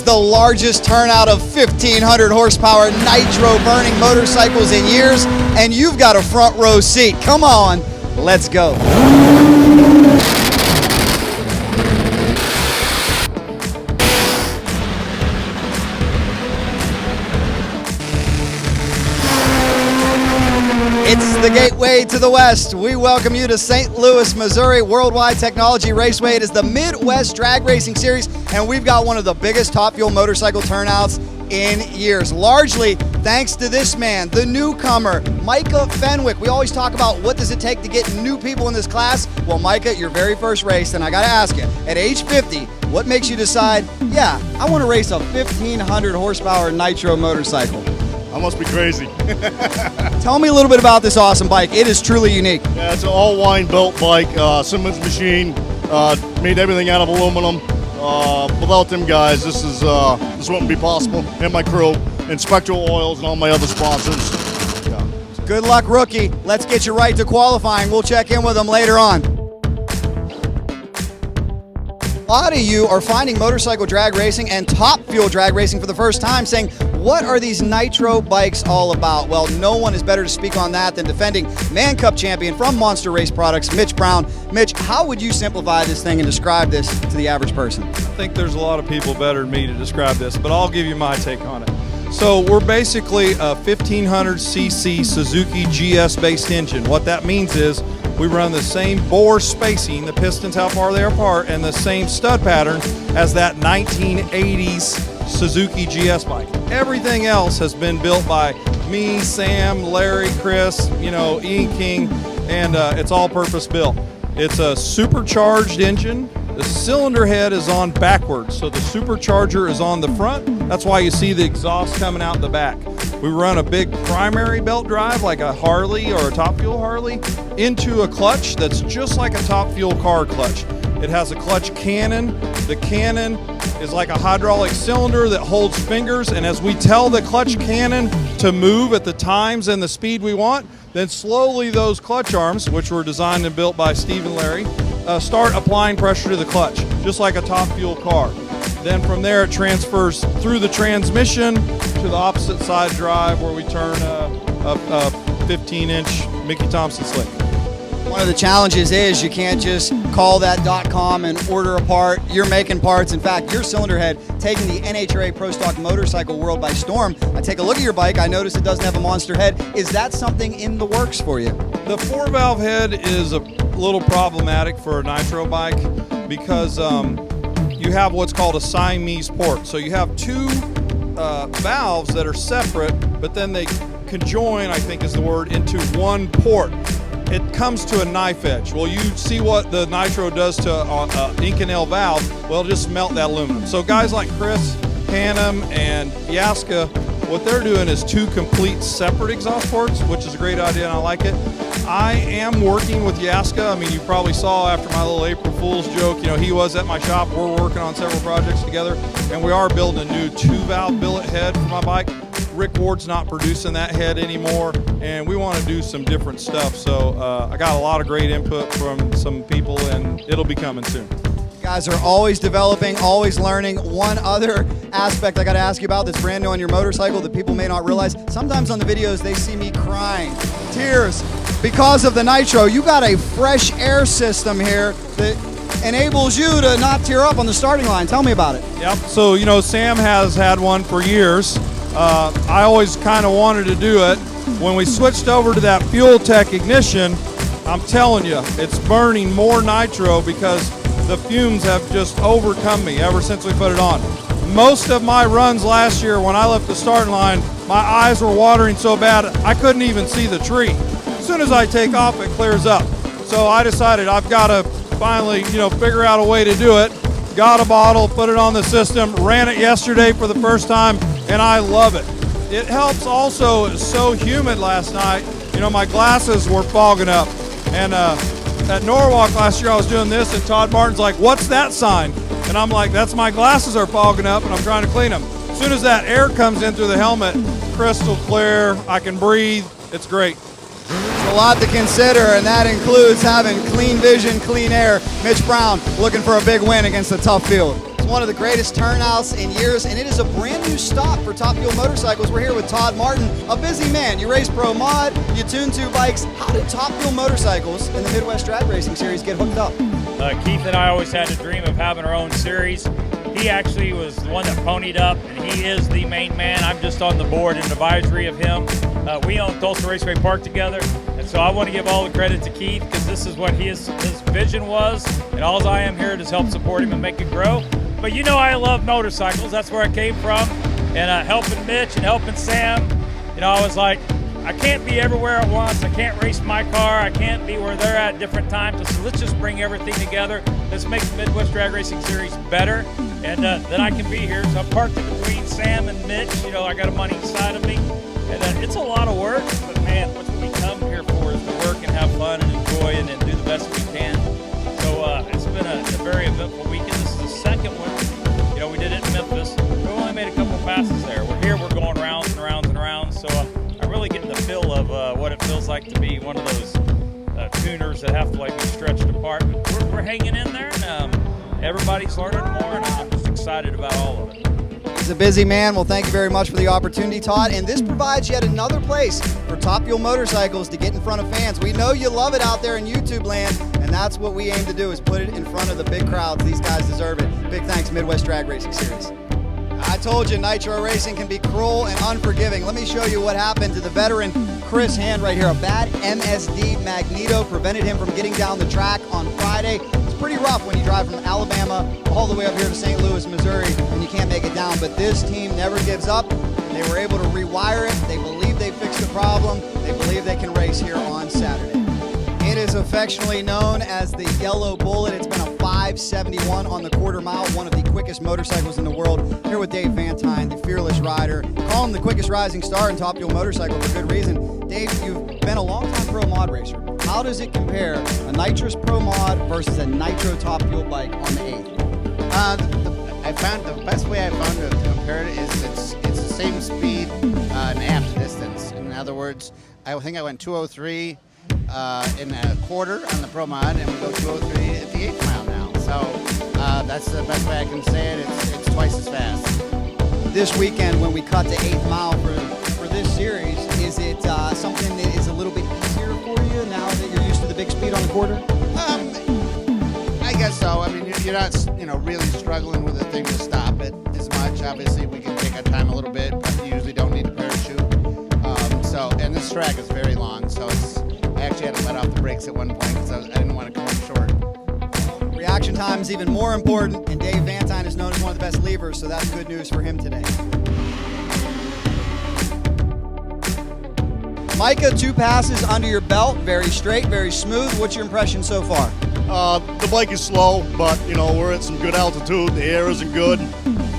the largest turnout of 1,500 horsepower nitro burning motorcycles in years, and you've got a front row seat. Come on, let's go. It's the gateway to the West. We welcome you to St. Louis, Missouri, Worldwide Technology Raceway. It is the Midwest Drag Racing Series, and we've got one of the biggest top fuel motorcycle turnouts in years, largely thanks to this man, the newcomer, Micah Fenwick. We always talk about what does it take to get new people in this class. Well, Micah, your very first race, and I gotta ask you, at age 50, what makes you decide, yeah, I wanna race a 1,500 horsepower nitro motorcycle? I must be crazy. Tell me a little bit about this awesome bike. It is truly unique. Yeah, it's an all-wine built bike, Simmons machine, made everything out of aluminum. Without them guys, this wouldn't be possible. And my crew, and Spectral Oils and all my other sponsors. Yeah. Good luck, rookie. Let's get you right to qualifying. We'll check in with them later on. A lot of you are finding motorcycle drag racing and top fuel drag racing for the first time, saying, what are these nitro bikes all about? Well, no one is better to speak on that than defending Man Cup champion from Monster Race Products, Mitch Brown. Mitch, how would you simplify this thing and describe this to the average person? I think there's a lot of people better than me to describe this, but I'll give you my take on it. So we're basically a 1,500cc Suzuki GS based engine. What that means is we run the same bore spacing, the pistons how far they're apart, and the same stud pattern as that 1980s Suzuki GS bike. Everything else has been built by me, Sam, Larry, Chris, Ian King, and it's all purpose built. It's a supercharged engine. The cylinder head is on backwards, so the supercharger is on the front. That's why you see the exhaust coming out the back. We run a big primary belt drive like a Harley or a Top Fuel Harley into a clutch that's just like a Top Fuel car clutch. It has a clutch cannon. The cannon is like a hydraulic cylinder that holds fingers, and as we tell the clutch cannon to move at the times and the speed we want, then slowly those clutch arms, which were designed and built by Steve and Larry, start applying pressure to the clutch, just like a Top Fuel car. Then from there it transfers through the transmission to the opposite side drive where we turn a 15-inch Mickey Thompson slick. One of the challenges is you can't just call that .com and order a part. You're making parts. In fact, your cylinder head taking the NHRA Pro Stock motorcycle world by storm. I take a look at your bike. I notice it doesn't have a monster head. Is that something in the works for you? The 4-valve head is a little problematic for a nitro bike because you have what's called a Siamese port. So you have two valves that are separate, but then they conjoin, I think is the word, into one port. It comes to a knife edge. Well, you see what the nitro does to Inconel valve. Well, it'll just melt that aluminum. So guys like Chris, Hannum, and Yaska, what they're doing is two complete separate exhaust ports, which is a great idea and I like it. I am working with Yaska. I mean, you probably saw after my little April Fool's joke, he was at my shop. We're working on several projects together, and we are building a new 2-valve billet head for my bike. Rick Ward's not producing that head anymore, and we want to do some different stuff. So I got a lot of great input from some people, and it'll be coming soon. You guys are always developing, always learning. One other aspect I got to ask you about that's brand new on your motorcycle that people may not realize. Sometimes on the videos they see me crying, tears, because of the nitro. You got a fresh air system here that enables you to not tear up on the starting line. Tell me about it. Yep. So Sam has had one for years. I always kind of wanted to do it. When we switched over to that Fuel Tech ignition, I'm telling you, it's burning more nitro because the fumes have just overcome me ever since we put it on. Most of my runs last year when I left the starting line, my eyes were watering so bad I couldn't even see the tree. As soon as I take off, it clears up. So I decided I've got to finally, figure out a way to do it. Got a bottle, put it on the system, ran it yesterday for the first time, and I love it. It helps also, it's so humid last night, my glasses were fogging up. And at Norwalk last year I was doing this and Todd Martin's like, what's that sign? And I'm like, that's my glasses are fogging up and I'm trying to clean them. As soon as that air comes in through the helmet, crystal clear, I can breathe, it's great. There's a lot to consider, and that includes having clean vision, clean air. Mitch Brown looking for a big win against the tough field. One of the greatest turnouts in years, and it is a brand new stop for Top Fuel Motorcycles. We're here with Todd Martin, a busy man. You race pro mod, you tune 2 bikes. How did Top Fuel Motorcycles in the Midwest Drag Racing Series get hooked up? Keith and I always had a dream of having our own series. He actually was the one that ponied up, and he is the main man. I'm just on the board and advisory of him. We own Tulsa Raceway Park together, and so I want to give all the credit to Keith because this is what his vision was, and all I am here to help support him and make it grow. But you know I love motorcycles. That's where I came from, and helping Mitch and helping Sam. You know, I was like, I can't be everywhere at once. I can't race my car. I can't be where they're at different times. So let's just bring everything together. Let's make the Midwest Drag Racing Series better, and then I can be here. So I'm parked in between Sam and Mitch. You know, I got a money side of me, and it's a lot of work. But man, what we come here for is to work and have fun and enjoy and do the best we can. So it's been a very eventful weekend. This is the second one. You know, we did it in Memphis. We only made a couple passes there. We're here. We're going rounds and rounds and rounds. So I'm really getting the feel of what it feels like to be one of those tuners that have to like be stretched apart. But we're hanging in there, and everybody's learning more, and I'm just excited about all of it. He's a busy man. Well, thank you very much for the opportunity, Todd. And this provides yet another place for Top Fuel Motorcycles to get in front of fans. We know you love it out there in YouTube land, and that's what we aim to do, is put it in front of the big crowds. These guys deserve it. Big thanks, Midwest Drag Racing Series. I told you Nitro racing can be cruel and unforgiving. Let me show you what happened to the veteran Chris Hand right here. A bad MSD magneto prevented him from getting down the track on Friday. It's pretty rough when you drive from Alabama all the way up here to St. Louis, Missouri, and you can't make it down. But this team never gives up. They were able to rewire it. They believe they fixed the problem. They believe they can race here on Saturday. It is affectionately known as the Yellow Bullet. It's been a 5:71 on the quarter mile, one of the quickest motorcycles in the world. Here with Dave Vantine, the fearless rider. Call him the quickest rising star in Top Fuel Motorcycle for good reason. Dave, you've been a long-time pro mod racer. How does it compare a nitrous pro mod versus a nitro Top Fuel bike on the 8th? I found the best way I found to compare it is it's the same speed and amped distance. In other words, I think I went 203 in a quarter on the pro mod, and we go 203 at the 8th mile now. So that's the best way I can say it. It's twice as fast. This weekend, when we cut to 8th mile for this series, is it something that is a little bit easier for you now that you're used to the big speed on the quarter? I guess so. I mean, you're not really struggling with the thing to stop it as much. Obviously, we can take our time a little bit, but you usually don't need a parachute. And this track is very long, so I actually had to let off the brakes at one point because I didn't want to come up short. Reaction time is even more important, and Dave Vantine is known as one of the best levers, so that's good news for him today. Micah, 2 passes under your belt, very straight, very smooth. What's your impression so far? The bike is slow, but we're at some good altitude. The air isn't good,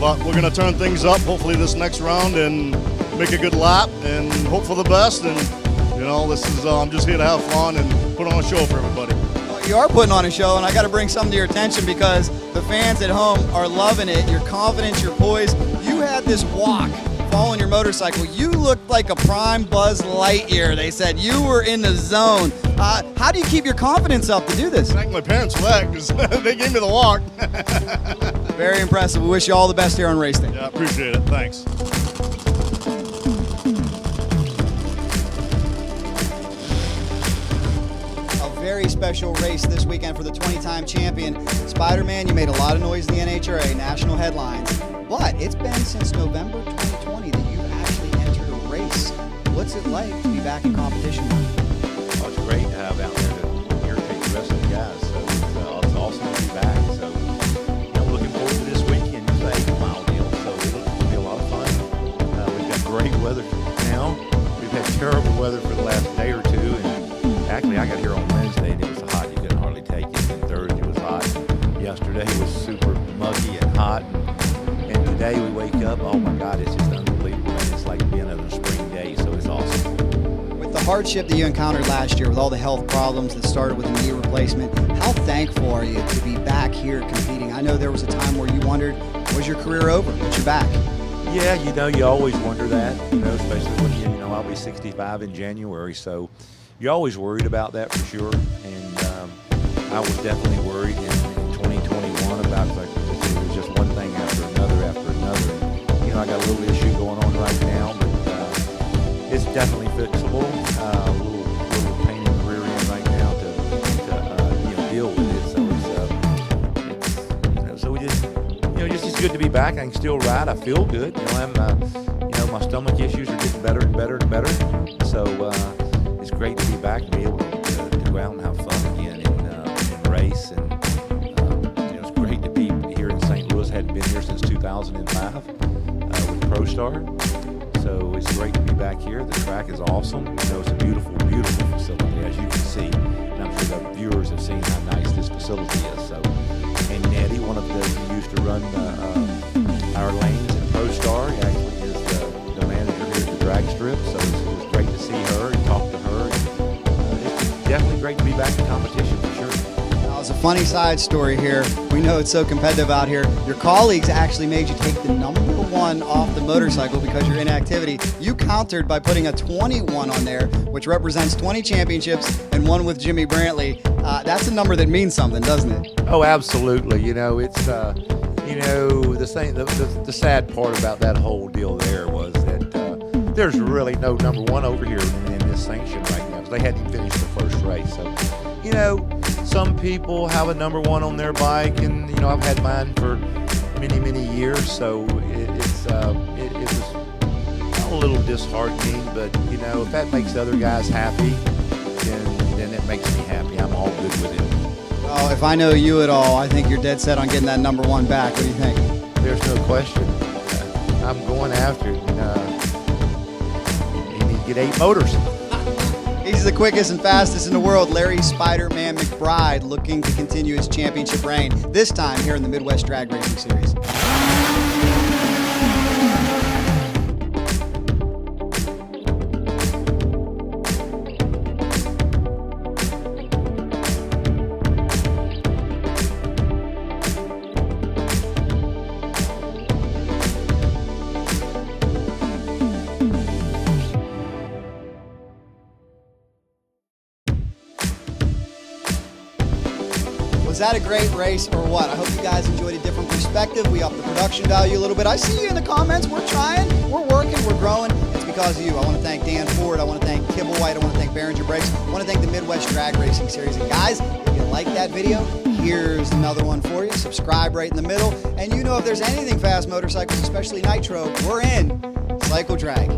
but we're going to turn things up hopefully this next round and make a good lap and hope for the best. And this is I'm just here to have fun and put on a show for everybody. Well, you are putting on a show, and I got to bring something to your attention because the fans at home are loving it. Your confidence, your poise. You had this walk following your motorcycle. You looked like a prime Buzz Lightyear. They said you were in the zone. How do you keep your confidence up to do this? Thank my parents for that because they gave me the walk. Very impressive. We wish you all the best here on Race Day. Yeah, appreciate it. Thanks. Very special race this weekend for the 20-time champion. Spiderman, you made a lot of noise in the NHRA, national headlines, but it's been since November 2020 that you've actually entered a race. What's it like to be back in competition now? Well, it's great to have out there to irritate the rest of the guys, so it's awesome to be back. So, looking forward to this weekend. It's an 8-mile deal, so it'll be a lot of fun. We've got great weather now. We've had terrible weather for the last day or two, and actually I got here on Wednesday and it was hot. You couldn't hardly take it. And Thursday was hot. Yesterday was super muggy and hot. And today we wake up, oh my God, it's just unbelievable. And it's like being on a spring day, so it's awesome. With the hardship that you encountered last year, with all the health problems that started with a knee replacement, how thankful are you to be back here competing? I know there was a time where you wondered, was your career over? But you're back. Yeah, you always wonder that, especially when I'll be 65 in January, so you're always worried about that for sure. And I was definitely worried in 2021 about it was just one thing after another after another. And, I got a little issue going on right now, but it's definitely fixable. A little pain in the rear end right now to deal with it. So it's so we just it's good to be back. I can still ride. I feel good. My stomach issues are getting better and better and better. So it's great to be back and be able to go out and have fun again and race. And it's great to be here in St. Louis. Hadn't been here since 2005 with ProStar. So it's great to be back here. The track is awesome. It's a beautiful, beautiful facility, as you can see. And I'm sure the viewers have seen how nice this facility is. So, and Nettie, one of those who used to run our lanes in ProStar, he actually is the manager here at the drag strip. So it was great to see her and talk to her. And, it's definitely great to be back in competition for sure. Now, it's a funny side story here. We know it's so competitive out here. Your colleagues actually made you take the number 1 off the motorcycle because you're inactivity. You countered by putting a 21 on there, which represents 20 championships and 1 with Jimmy Brantley. That's a number that means something, doesn't it? Oh, absolutely. It's the sad part about that whole deal there was that there's really no number 1 over here in this sanction right now. They hadn't even finished the first race. So, some people have a number 1 on their bike, and I've had mine for many, many years. So it was a little disheartening, but if that makes the other guys happy, then it makes me happy. I'm all good with it. Well, if I know you at all, I think you're dead set on getting that number 1 back. What do you think? There's no question. I'm going after it. You need to get 8 motors. He's the quickest and fastest in the world, Larry Spiderman McBride, looking to continue his championship reign, this time here in the Midwest Drag Racing Series. Was that a great race or what? I hope you guys enjoyed a different perspective. We upped the production value a little bit. I see you in the comments. We're trying, we're working, we're growing. It's because of you. I want to thank Dan Ford. I want to thank Kibblewhite. I want to thank Behringer Brakes. I want to thank the Midwest Drag Racing Series. And guys, if you like that video, here's another one for you. Subscribe right in the middle. And if there's anything fast motorcycles, especially Nitro, we're in Cycle Drag.